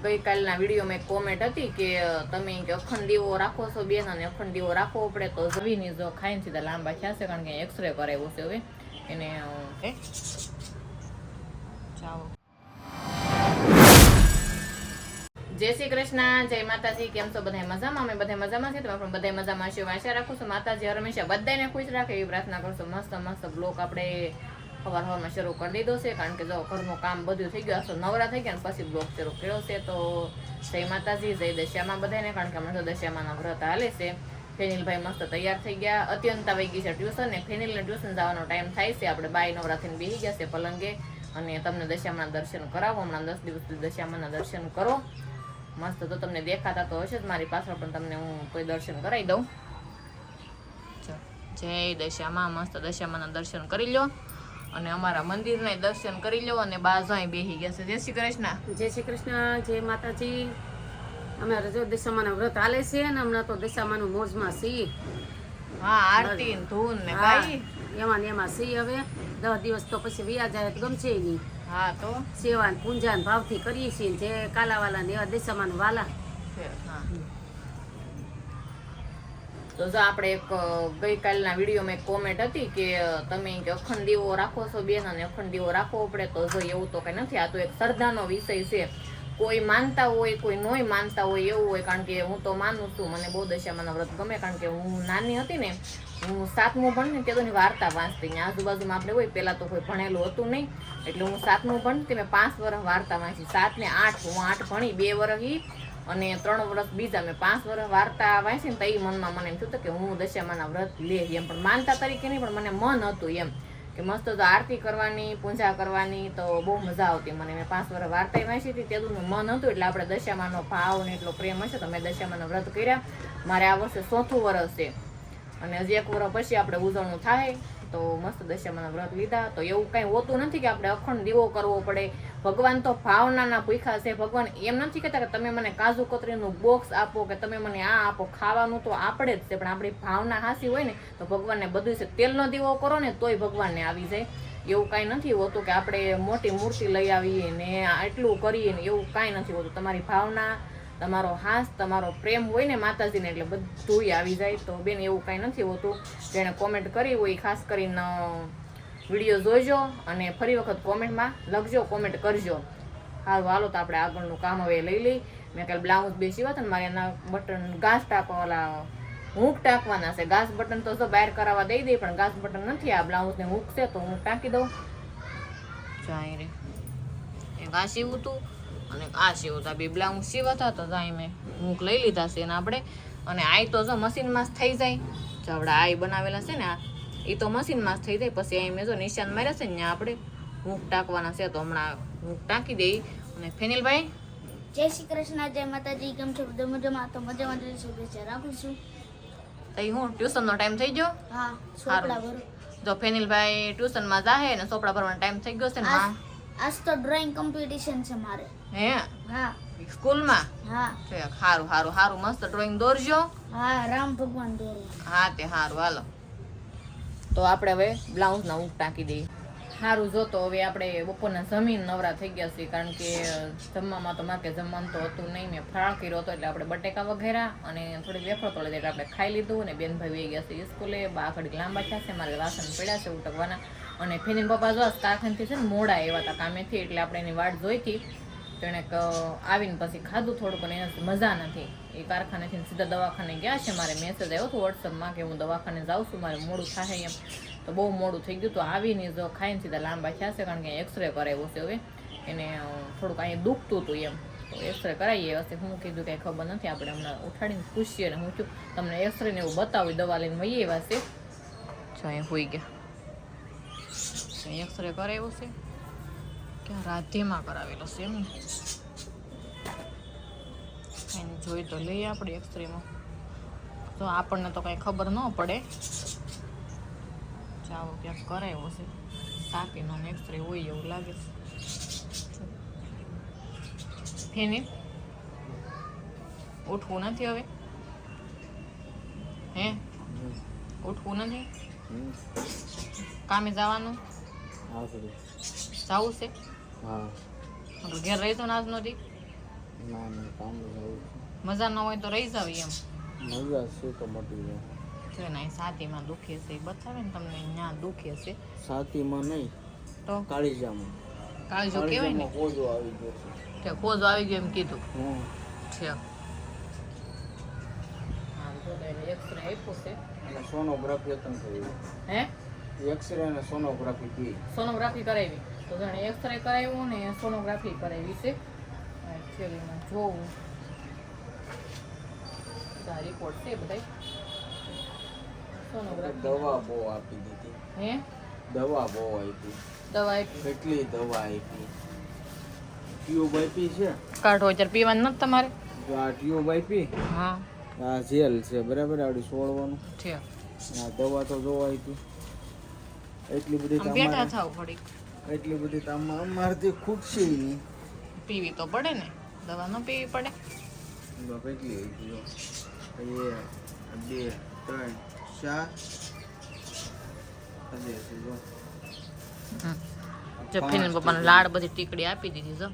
ગઈકાલના વિડીયોમાં એક કોમેન્ટ હતી કે તમે કે અખંડ દીવો રાખો છો બેન અને અખંડ દીવો રાખવો પડે તો જવીની જો ખાઈને સીધા લાંબા થયા છે કારણ કે એક્સરે કરાવ્યો છે હવે એને ચાલો જય શ્રી કૃષ્ણ, જય માતાજી. કેમ છો બધા મજામાં? અમે બધા મજામાં છીએ. તમે પણ બધા મજામાં છો આશા રાખું છું. માતાજી હંમેશા બધાને ખુશ રાખે એવી પ્રાર્થના કરશું. મસ્ત મસ્ત બ્લોગ આપણે સવારમાં શરૂ કરી દીધો છે કારણ કે જો ઘરનું કામ બધું થઈ ગયું, નવરા થઈ ગયા ને પછી બ્લોગ શરૂ કર્યો છે. તો જય માતાજી, જય દશામાં બધાને, કારણ કે હમણાં તો દશામાના વ્રત હાલે છે. ફેનિલભાઈ મસ્ત તૈયાર થઈ ગયા. અત્યંતા વહી ગઈ છે ટ્યુશન ને ફેનિલને ટ્યુશન જવાનો ટાઈમ થાય છે. આપણે બાય નવરા થઈને બેસી ગયા છે પલંગે અને તમને દશામાના દર્શન કરાવો. હમણાં 10 દિવસથી દશામાના દર્શન કરો મસ્ત. તો તમને દેખાતા તો હશે જ મારી પાછળ, પણ તમને હું કોઈ દર્શન કરાવી દઉં. જય દશામાં, મસ્ત દશામાના દર્શન કરી લો અને અમારા મંદિરના દર્શન કરી લો અને બાજુ બેસી ગયા છે. જય શ્રી કૃષ્ણ. જય શ્રી કૃષ્ણ, જય માતાજી. અમારે જો દશામાના વ્રત હાલે છે ને હમણાં તો દશામાનું મોજમાં છીએ. હા, આરતી ને ધૂન ને ભાઈ એમાં ને એમાં છીએ. હવે 10 દિવસ તો પછી વ્યા જાય તો ગમશે નહીં. હા, તો સેવા ને પૂજા ને ભાવથી કરીએ છીએ. જે કાલાવાલા ને એવા દશામાના વાલા. હા, તો જો આપણે એક ગઈકાલના વિડીયોમાં એક કોમેન્ટ હતી કે તમે કે અખંડ દીવો રાખો છો બેન અને અખંડ દીવો રાખવો પડે તો જો એવું તો કઈ નથી. આ તો એક શ્રદ્ધાનો વિષય છે. કોઈ માનતા હોય, કોઈ નોય માનતા હોય એવું હોય. કારણ કે હું તો માનું છું, મને બહુ દશામાના વ્રત ગમે. કારણ કે હું નાની હતી ને, હું 7મું ભણતી ને તેની વાર્તા વાંચતી. ને આજુબાજુમાં આપણે હોય, પહેલા તો કોઈ ભણેલું હતું નહીં, એટલે હું 7મું ભણતી. મેં 5 વર્ષ વાર્તા વાંચી. 7 ને 8 હું 8 ભણી, 2 વર્ષ ઈ અને 3 વર્ષ બીજા. મેં 5 વર્ષ વાર્તા વાંચી ને તો એ મનમાં મને એમ થયું કે હું દશામાના વ્રત લે એમ, પણ માનતા તરીકે નહીં, પણ મને મન હતું એમ કે મસ્ત તો આરતી કરવાની, પૂજા કરવાની તો બહુ મજા આવતી મને. મેં 5 વર્ષ વાર્તા વાંચી હતી, તેનું મન હતું. એટલે આપણે દશામાનો ભાવ ને એટલો પ્રેમ હશે તો મેં દશામાના વ્રત કર્યા. મારે આ વર્ષે 4થું વર્ષ છે અને હજી 1 વર્ષ પછી આપણે ઉજવણું થાય તો મસ્ત દશામાના વ્રત લીધા. તો એવું કઈ હોતું નથી કે આપણે અખંડ દીવો કરવો પડે. ભગવાન તો ભાવનાના ભૂખ્યા છે. ભગવાન એમ નથી કહેતા કે તમે મને કાજુ કતરીનું બોક્સ આપો કે તમે મને આ આપો. ખાવાનું તો આપણે જ છે, પણ આપણી ભાવના હાસી હોય ને તો ભગવાનને બધું છે. તેલનો દીવો કરો ને તોય ભગવાનને આવી જાય. એવું કાંઈ નથી હોતું કે આપણે મોટી મૂર્તિ લઈ આવીએ ને આટલું કરીએ ને, એવું કાંઈ નથી હોતું. તમારી ભાવના, તમારો હાસ, તમારો પ્રેમ હોય ને માતાજીને એટલે બધું આવી જાય. તો બેન એવું કાંઈ નથી હોતું. જેણે કોમેન્ટ કરી હોય ખાસ કરીને વિડીયો જોઈજો અને ફરી વખત કોમેન્ટમાં લખજો, કોમેન્ટ કરજો. સારું, હાલો તો આપણે આગળનું કામ હવે લઈ લઈ. મેં કાલે બ્લાઉઝ બેસી હતા ને મારે એના બટન ઘાસ ટાંકવાવાળા હૂંક ટાંકવાના છે. ઘાસ બટન તો જો બહાર કરાવવા દઈ દઈ, પણ ઘાસ બટન નથી. આ બ્લાઉઝને હૂંક છે તો હું ટાંકી દઉં. જાય રે, એ ઘાસ સીવું હતું અને આ સીવું હતા. બે બ્લાઉઝ સીવતા તો જાય મેં હૂંક લઈ લીધા છે એને આપણે. અને આઈ તો જો મશીનમાં જ થઈ જાય. જો આપણે આઈ બનાવેલા છે ને આ એ તો મશીનમાં જ થઈ જાય. પછી અહીં મેં જો નિશાન માર્યા છે ને ત્યાં આપણે હૂંક ટાંકવાના છે તો હમણાં હૂંક ટાંકી દઈ. અને ફેનિલભાઈ જય શ્રી કૃષ્ણ, જય માતાજી. કેમ છો બધા મજામાં? તો મજામાં જ શુભેચ્છા રાખું છું. તઈ હું ટ્યુશનનો ટાઈમ થઈ ગયો. હા, ચોપડા ભરો. જો ફેનિલભાઈ ટ્યુશનમાં જાહે ને ચોપડા ભરવાનો ટાઈમ થઈ ગયો છે ને. આજ તો ડ્રોઈંગ કોમ્પિટિશન છે મારે. હે? હા, સ્કૂલમાં? હા. સારું સારું સારું, મસ્ત ડ્રોઈંગ દોરજો. હા, રામ ભગવાન દોરો. હા તે સારું, હાલો તો આપણે હવે બ્લાઉઝના હૂંક ટાંકી દઈએ. સારું, જો તો હવે આપણે બપોરના જમીન નવરા થઈ ગયા છીએ. કારણ કે જમવામાં તો મારે જમવાનું તો હતું નહીં. મેં ફરાળ કર્યો હતો એટલે આપણે બટેકા વઘેરા અને થોડી વેફર તોડી એટલે આપણે ખાઈ લીધું. અને બેનભાઈ વહી ગયા છે સ્કૂલે. બા ઘડીક લાંબા થયા છે, મારે વાસણ પડ્યા છે ઉટકવાના. અને ફેનિલ પપ્પા જો કારખાનેથી છે ને મોડા આવ્યા હતા કામેથી, એટલે આપણે એની વાટ જોઈતી. તેણે આવીને પછી ખાધું થોડુંક અને એને મજા નથી. એ કારખાનેથી સીધા દવાખાને ગયા છે. મારે મેસેજ આવ્યો હતો વોટ્સઅપમાં કે હું દવાખાને જાઉં છું, મારે મોડું થાય એમ. તો બહુ મોડું થઈ ગયું. તો આવીને જો ખાઈને સીધા લાંબા થયા છે કારણ કે એક્સરે કરાવ્યો છે. હવે એને થોડુંક અહીંયા દુખતું હતું એમ, તો એક્સરે કરાવીએ. હશે હું કીધું કાંઈ ખબર નથી, આપણે હમણાં ઉઠાડીને પૂછીએ. ને હું છું તમને એક્સરે ને એવું બતાવું. દવા લઈને વહી એવા છે. જો અહીંયા હોઈ ગયા. એક્સરે કરાવ્યો છે ક્યાં? રાધેમાં કરાવેલો છે એમ. એને જોઈ તો લઈએ આપણે એક્સરેમાં. તો આપણને તો કાંઈ ખબર ન પડે. ચાલો ક્યાંક કરાવ્યો છે સાપીનો એક્સરે હોય એવું લાગે છે. ફેની ઉઠવું નથી હવે? હે, ઉઠવું નથી? કામે જવાનું? જવું છે? ઘેર રહીતો ને આજનો દી? ના ના કામ જવું મજા ન હોય તો રહી જાવ એમ મજા છે તો મટી જાય જો ને છાતીમાં દુખે છે એ બતાવે ને તમને ત્યાં દુખે છે છાતીમાં નહીં તો કાળીજામાં કાળજો કહેવાય ને કોજો આવી ગયો છે કે કોઝ આવી ગયો એમ કીધું હમ છે એક્સરે આપ્યો છે અને સોનોગ્રાફી હતું કર્યું હે એક્સરે અને સોનોગ્રાફી કી સોનોગ્રાફી કરાવી તો જાણે એક્સરે કરાવ્યું ને સોનોગ્રાફી કરાવી છે એકચ્યુઅલીમાં જોવું આ રિપોર્ટ છે બધા સોનોગ્રાફી દવા બહુ આપી દીધી હે દવા બહુ આપી દવા આપી કેટલી દવા આપી ટ્યુબ આપી છે કાઢો અત્યારે પીવાનું નથી તમારે જો આ ટ્યુબ આપી હા આ જેલ છે બરાબર આવડી સોળવાનું છે આ દવા તો જોવા આપી એટલી બધી આમ બેઠા થાવ ઘડીક એટલી બધી તો અમારથી ખૂટશે નહીં પીવી તો પડે ને દવા ન પીવી પડે કેટલી આપી જો 1 2 3 4 જો ફિનલ પપ્પાને લાડ બધી ટીકડી આપી દીધી જો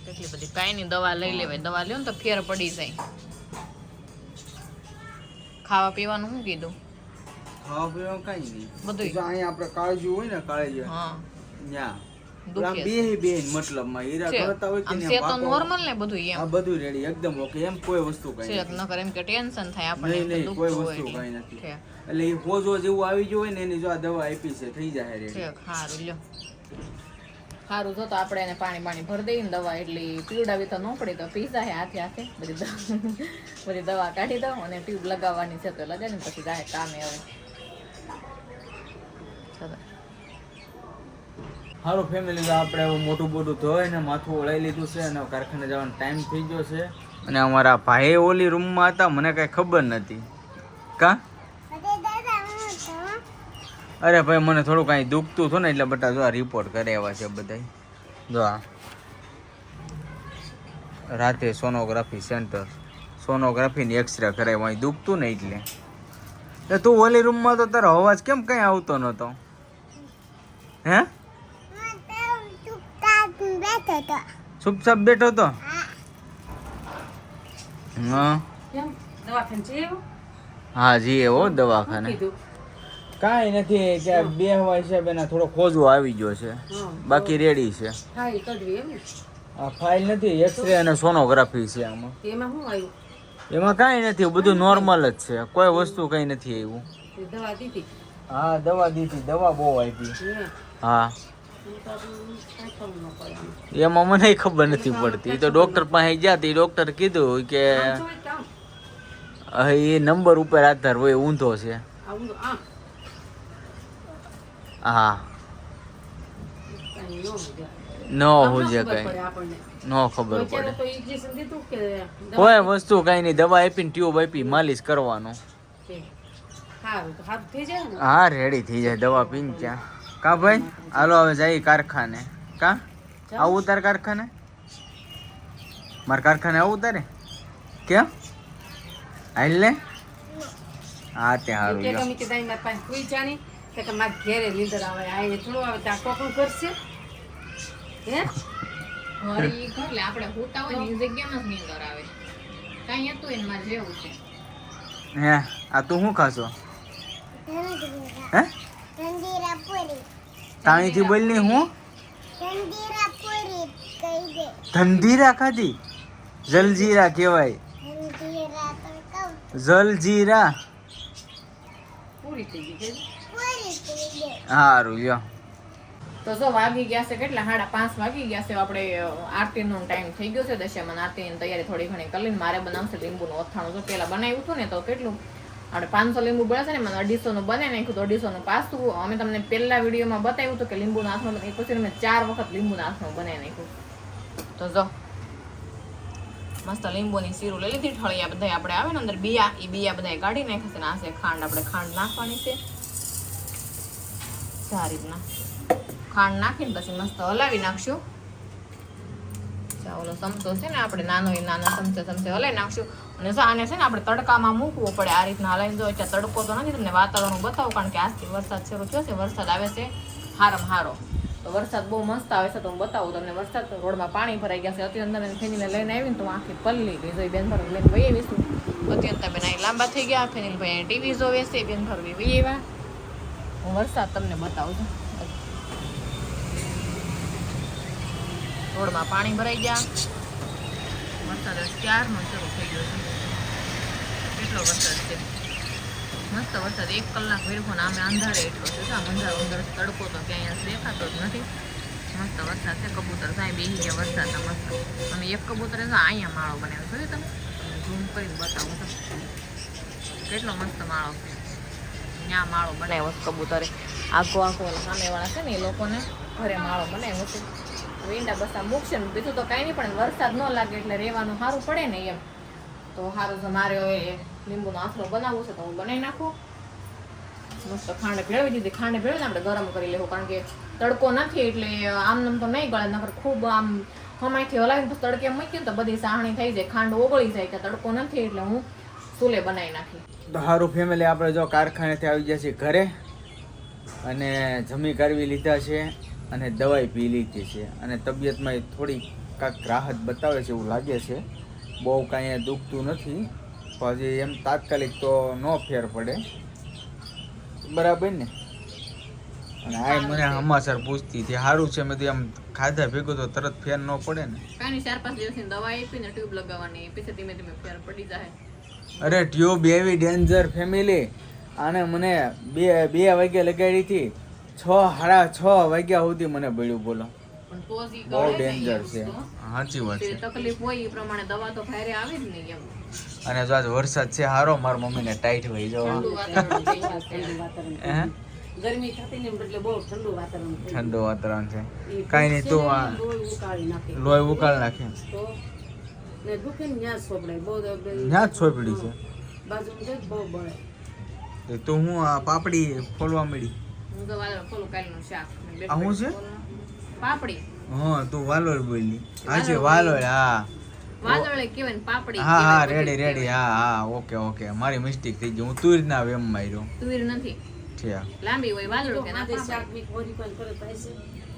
કેટલી બધી કાંઈ નહીં દવા લઈ લેવાય દવા લ્યો ને તો ફેર પડી જાય ખાવા પીવાનું શું કીધું ખાવા પીવાનું કઈ નહીં બધું જો અહીંયા આપણે કાળજી હોય ને કાળજી હા ન્યા દુખે બે મતલબમાં હીરા કરતા હોય કે આમ નહીં, છે તો પાકો- નોર્મલ ને બધું એમ આ બધું રેડી એકદમ ઓકે એમ કોઈ વસ્તુ કઈ છે નથી. નકર એમ કે ટેન્શન થાય આપણને નહીં નહીં તો કોઈ દુખતું વસ્તુ હોય કઈ એટલે. નથી છે એટલે એ હોજો જેવું આવી ગયું હોય ને એની જો આ દવા આપી છે થઈ જાય રેડી છે સારું લ્યો સારું જો તો આપણે એને પાણી ભરી દઈએ ને દવા એટલે પીવડાવી તો ન પડે તો પી જાય હાથે હાથે બધી દવા કાઢી દઉં અને ટ્યુબ લગાવવાની છે તો લગાવી ને પછી જાય કામે આવે ચલો. સારું ફેમિલી તો આપણે હવે મોટું બોટું ધોઈ ને માથું ઓળાઈ લીધું છે અને કારખાને જવાનો ટાઈમ થઈ ગયો છે અને અમારા ભાઈ ઓલી રૂમમાં હતા મને કઈ ખબર નથી કા અરે ભાઈ મને થોડું કાંઈ દુખતું હતું ને એટલે બટા જો આ રિપોર્ટ કરાવ્યા છે બધાય જો આ રાતે સોનોગ્રાફી સેન્ટર સોનોગ્રાફીની એક્સરે કરાવ્યા અહીં દુખતું ને એટલે તું ઓલી રૂમમાં તો તારો અવાજ કેમ કઈ આવતો નતો હે ચૂપચાપ બેઠો તો હા કેમ દવાખાને જઈ આવ્યો? હા જી એવો દવાખાને કીધું કાંઈ નથી કે બેહવા હિસાબે એના થોડો ખોજો આવી ગયો છે બાકી રેડી છે હા એ કઢવી એમ ને આ ફાઇલ નથી એક્સરે અને સોનોગ્રાફી છે આમાં એમાં શું આવ્યું એમાં કાંઈ નથી બધું નોર્મલ જ છે કોઈ વસ્તુ કંઈ નથી આવ્યું એ દવા દીધી હા દવા દીધી દવા બહુ આપી હે હા હું તો કાંઈ ખબર ન પડે આમાં. એમાં મને ખબર નથી પડતી તો ડોક્ટર પાસે ગયા તે ડોક્ટર કીધું કે આમ જોઈ કે આમ? એ નંબર ઉપર આધાર હોય ઊંધો છે આવું તો આમ હા કાંઈ ન સમજાય. ન આમ હોજે ન ખબર કઈ પડે આપણને. ન ખબર અત્યારે પડે તો injection દીધું કે દવા કોઈ વસ્તુ કઈ નહીં દવા આપીને ટ્યુબ આપી માલિશ કરવાનું છે. સારું તો સારું થઈ જાય ને હા રેડી થઈ જાય દવા પીને ત્યાં કા ભાઈ હાલો હવે જઈએ કારખાને કા આવું તારે કારખાને મારે કારખાને આવું તારે કેમ હાલ ને હા ત્યાં કે સારું ગમે તે દાઈ મારી પાસે સુઈ જાણી કે મારે ઘેરે નીંદર આવે આઈને થોડું આવે ત્યાં કોકડું કરશે હે વળી ઘર લે આપણે હોતા હોય ને એ જગ્યામાં જ નીંદર આવે કાંઈ હતું એને મારે જેવું છે હે આ તું શું ખાશો હે તાણીથી બોલ ની હું ધંધીરા ખાધી જલજીરા કહેવાય જલજીરા પૂરી થઈ ગઈ છે સારું લ્યો તો જો વાગી ગયા છે કેટલા 5:30 વાગી ગયા છે આપણે આરતીનો ટાઈમ થઈ ગયો છે દશામાં આરતીની તૈયારી થોડી ઘણી કરી લઈને મારે બનાવશે લીંબુનું અથાણું જો પેલા બનાવ્યું હતું ને તો કેટલું આપણે 500 લીંબુ બળે છે ને મને 250 નું બને નાખ્યું તો 250 નું પાછું અમે તમને પહેલા વિડીયોમાં બતાવ્યું હતું કે લીંબુનું આથણું બને પછી મેં 4 વખત લીંબુનું આથણું બનાવી નાખ્યું તો જો મસ્ત લીંબુની શીરું લઈ લીધી ઠળિયા બધા આપણે આવે ને અંદર બિયા એ બિયા બધા કાઢી નાખ્યા છે ને આ છે ખાંડ આપણે ખાંડ નાખવાની છે આ રીતના ખાંડ નાખીને પછી મસ્ત હલાવી નાખશું ઓલો ચમચો છે ને આપણે નાના ચમચે હલાવી નાખશું અને જો આને છે ને આપણે તડકામાં મૂકવું પડે આ રીતના હલાવીને જો અત્યારે તડકો તો નથી તમને વાતાવરણ બતાવું કારણ કે આજથી વરસાદ શરૂ થયો છે વરસાદ આવે છે હારમ હારો તો વરસાદ બહુ મસ્ત આવે છે. તો હું બતાવું તમને વરસાદ. રોડમાં પાણી ભરાઈ ગયા છે. અત્યંત ફેનીને લઈને આવીને તો હું આખી પલ્લી ગઈ. જોઈ બેન ભર લઈને વહી આવીશું. અત્યંત બેન અહીં લાંબા થઈ ગયા. ફેનીલભાઈ ટીવી જોવે છે. બેન ભરવી વહી આવ્યા. હું વરસાદ તમને બતાવું છું. રોડમાં પાણી ભરાઈ ગયા. વરસાદ ક્યારનો શરૂ થઈ ગયો છે. કેટલો વરસાદ છે, મસ્ત વરસાદ. 1 કલાક વેરખો ને આમે અંધારે એટલો છે. અંધાર તડકો તો ક્યાંય દેખાતો જ નથી. મસ્ત વરસાદ છે. કબૂતર સાહેબ બેસી ગયા વરસાદના મસ્ત. અને એક કબૂતર છે અહીંયા માળો બનાવ્યો છે. તમે ઝૂમ કરીને બતાવું તો કેટલો મસ્ત માળો છે. ત્યાં માળો બનાવ્યો છે કબૂતરે. આખો સામેવાળા છે ને એ લોકોને ઘરે માળો બનાવ્યો છે. ઈંડા બસા મૂકશે ને બીજું તો કાંઈ નહીં, પણ વરસાદ ન લાગે એટલે રહેવાનું સારું પડે ને એમ. તો સારું છે. મારે હવે લીંબુનો આથરો બનાવવો છે તો હું બનાવી નાખું. મસ્ત ખાંડ ભેળવી દીધી. ખાંડ ભેળવીને આપણે ગરમ કરી લેવું, કારણ કે તડકો નથી એટલે આમ તો નહીં ગળે. નકર ખૂબ આમ હમાયથી હલાવીને પછી તડકે મૂકીને તો બધી સાહણી થઈ જાય, ખાંડ ઓગળી જાય. કે તડકો નથી એટલે હું ચૂલે બનાવી નાખી. તો સારું ફેમિલી, આપણે જો કારખાનેથી આવી ગયા છીએ ઘરે અને જમી કરવી લીધા છે અને દવાઈ પી લીધી છે અને તબિયતમાં થોડી કાંઈક રાહત બતાવે છે એવું લાગે છે. બહુ કાંઈ દુખતું નથી, પછી એમ તાત્કાલિક તો ન ફેર પડે, બરાબર ને. અને આ મને હમાસર પૂછતી હતી સારું છે. મેં તો એમ ખાધા ભેગું તો તરત ફેર ન પડે ને. કાંઈ 4-5 દિવસની દવા આપીને ટ્યુબ લગાવવાની, પછી ધીમે ધીમે ફેર પડી જાય. અરે ટ્યુબ એવી ડેન્જર ફેમિલી. આને મને 2 વાગ્યા લગાડી હતી, 6-6:30 વાગ્યા સુધી મને બળ્યું. બોલો, પણ તો જ ઈ બહુ ગળે ને ડેન્જર એ છે. વસ્તુ. સાચી વાત જે છે. તકલીફ હોય એ પ્રમાણે દવા તો ભારે આવે જ નહીં એમ. અને જો આજ વરસાદ છે સારો, મારી મમ્મીને ટાઈટ હોય જો. ઠંડુ વાતાવરણ થઈ ગયું છે. હે? ગરમી થતી ને એટલે બહુ ઠંડુ વાતાવરણ થઈ ઠંડુ વાતાવરણ છે. ગયું. કાંઈ નહીં, તું આ લોહી ઉકાળી નાખે લોહી ઉકાળ નાખે. તો ને દુખે ને ત્યાં જ સોપડાય બહુ ત્યાં જ છોપડી છે. બાજુમાં જાય બહુ બળે. તો તું હું આ પાપડી ફોલવા મળી. હું તો વાલોળ ફોલું કાલનું શાક. ને આ શું છે? પાપડી. હા, તું વાલોળ બોલી. હાચે વાલોળ. હા વાલોળે કહેવાય ને પાપડી હા હા, કહેવાય, રેડી રેડી. હા હા, ઓકે ઓકે. મારી મિસ્ટેક થઈ ગઈ. હું તુરના વેમ માર્યો તુવેર નથી. છે. લાંબી હોય વાલોળ કે ના માથે પાપડી. શાક બી કોરી પણ કરે થાય છે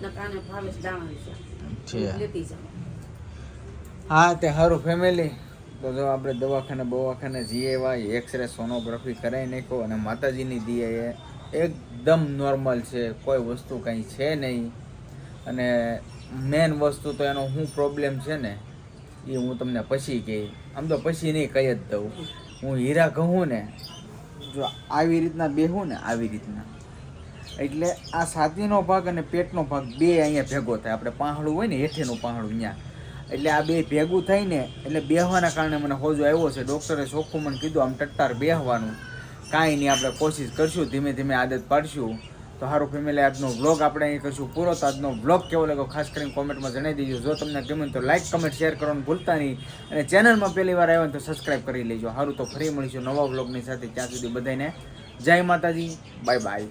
ને કાને ભાવે છે દાણાનું શાક. છે. લેતી જાવ. હા, તે સારું ફેમિલી. તો જો આપણે દવાખાને જઈએ એવા એક્સરે સોનોગ્રાફી કરાવી નાખો અને માતાજીની દીએ એકદમ નોર્મલ છે, કોઈ વસ્તુ કંઈ છે નહીં. અને મેન વસ્તુ તો એનો શું પ્રોબ્લેમ છે ને એ હું તમને પછી કહી. આમ તો પછી નહીં કહી જ દઉં. હું હીરા કહું ને, જો આવી રીતના બેહું ને આવી રીતના, એટલે આ છાતીનો ભાગ અને પેટનો ભાગ બે અહીંયા ભેગો થાય. આપણે પાંહડું હોય ને હેઠેનું પાંહડું અહીંયા, એટલે આ બે ભેગું થાય ને એટલે બેહવાના કારણે મને હોજો આવ્યો છે. ડૉક્ટરે ચોખ્ખું મને કીધું આમ ટટ્ટાર બેહવાનું. કાંઈ નહીં, આપણે કોશિશ કરશું, ધીમે ધીમે આદત પાડશું. તો સારું ફેમિલી, આજનો વ્લોગ આપણે અહીં કરશું પૂરો. તો આજનો વ્લોગ કેવો લાગ્યો ખાસ કરીને કોમેન્ટમાં જણાવી દેજો. જો તમને ગમે તો લાઇક કમેન્ટ શેર કરવાનું ભૂલતા નહીં. અને ચેનલમાં પહેલી વાર આવ્યો તો સબસ્ક્રાઈબ કરી લેજો. સારું, તો ફરી મળીશું નવા વ્લોગની સાથે. ત્યાં સુધી બધાને જય માતાજી, બાય બાય.